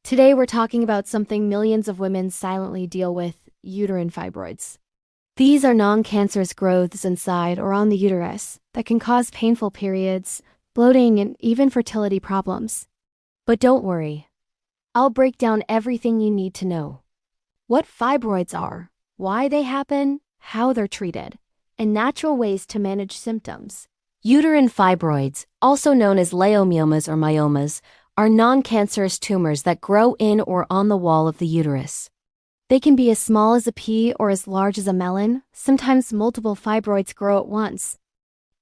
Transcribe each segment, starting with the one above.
Today we're talking about something millions of women silently deal with: uterine fibroids. These are non-cancerous growths inside or on the uterus that can cause painful periods, bloating, and even fertility problems. But don't worry. I'll break down everything you need to know. What fibroids are, why they happen, how they're treated, and natural ways to manage symptoms. Uterine fibroids, also known as leiomyomas or myomas, are non-cancerous tumors that grow in or on the wall of the uterus. They can be as small as a pea or as large as a melon. Sometimes multiple fibroids grow at once.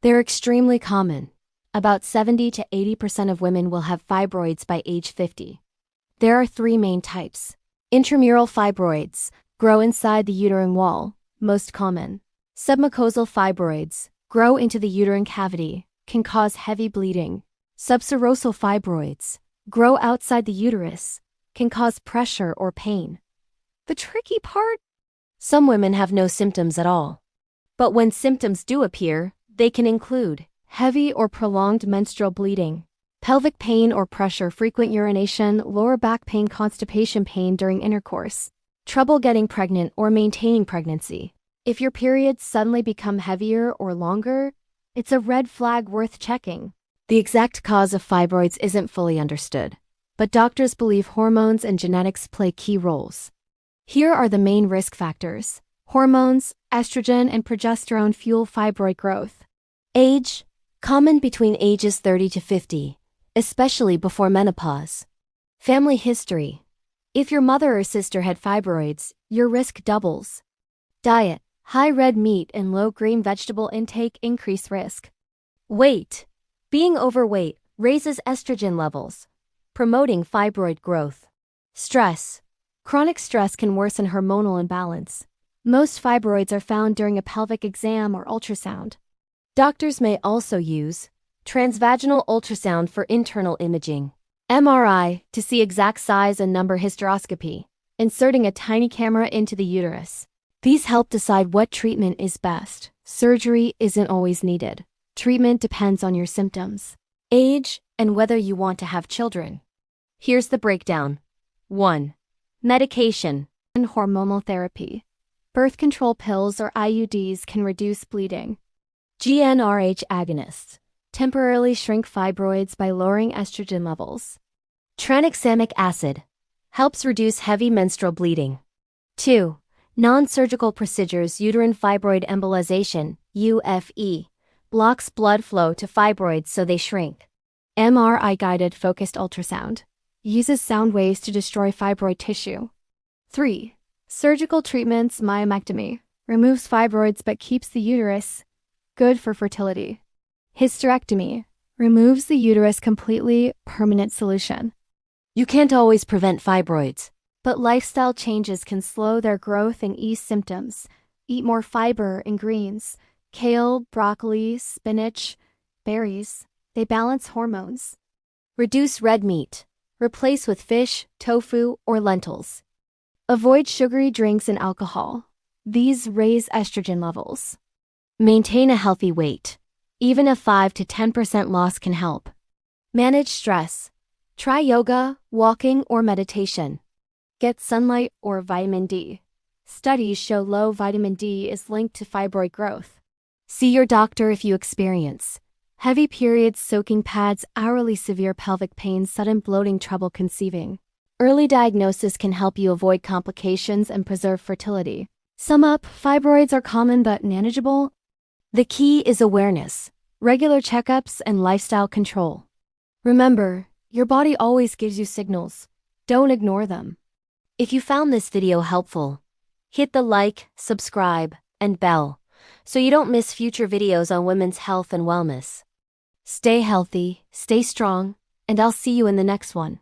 They're extremely common. About 70 to 80% of women will have fibroids by age 50. There are three main types. Intramural fibroids grow inside the uterine wall, most common. Submucosal fibroids grow into the uterine cavity, can cause heavy bleeding. Subserosal fibroids grow outside the uterus, can cause pressure or pain. The tricky part? Some women have no symptoms at all. But when symptoms do appear, they can include heavy or prolonged menstrual bleeding, pelvic pain or pressure, frequent urination, lower back pain, constipation, pain during intercourse, trouble getting pregnant or maintaining pregnancy. If your periods suddenly become heavier or longer, it's a red flag worth checking. The exact cause of fibroids isn't fully understood, but doctors believe hormones and genetics play key roles. Here are the main risk factors. Hormones, estrogen and progesterone fuel fibroid growth. Age, common between ages 30 to 50, especially before menopause. Family history. If your mother or sister had fibroids, your risk doubles. Diet, high red meat and low green vegetable intake increase risk. Weight. Being overweight raises estrogen levels, promoting fibroid growth. Stress. Chronic stress can worsen hormonal imbalance. Most fibroids are found during a pelvic exam or ultrasound. Doctors may also use transvaginal ultrasound for internal imaging, MRI to see exact size and number, hysteroscopy, inserting a tiny camera into the uterus. These help decide what treatment is best. Surgery isn't always needed. Treatment depends on your symptoms, age, and whether you want to have children. Here's the breakdown. 1. Medication and hormonal therapy. Birth control pills or IUDs can reduce bleeding. GnRH agonists temporarily shrink fibroids by lowering estrogen levels. Tranexamic acid helps reduce heavy menstrual bleeding. 2. Non-surgical procedures. Uterine fibroid embolization, UFE, blocks blood flow to fibroids so they shrink. MRI-guided focused ultrasound uses sound waves to destroy fibroid tissue. 3. Surgical treatments. Myomectomy removes fibroids but keeps the uterus, good for fertility. Hysterectomy removes the uterus completely, permanent solution. You can't always prevent fibroids, but lifestyle changes can slow their growth and ease symptoms. Eat more fiber and greens. Kale, broccoli, spinach, berries. They balance hormones. Reduce red meat. Replace with fish, tofu, or lentils. Avoid sugary drinks and alcohol. These raise estrogen levels. Maintain a healthy weight. Even a 5 to 10% loss can help. Manage stress. Try yoga, walking, or meditation. Get sunlight or vitamin D. Studies show low vitamin D is linked to fibroid growth. See your doctor if you experience heavy periods, soaking pads, hourly severe pelvic pain, sudden bloating, trouble conceiving. Early diagnosis can help you avoid complications and preserve fertility. Sum up, fibroids are common but manageable. The key is awareness, regular checkups, and lifestyle control. Remember, your body always gives you signals. Don't ignore them. If you found this video helpful, hit the like, subscribe, and bell so you don't miss future videos on women's health and wellness. Stay healthy, stay strong, and I'll see you in the next one.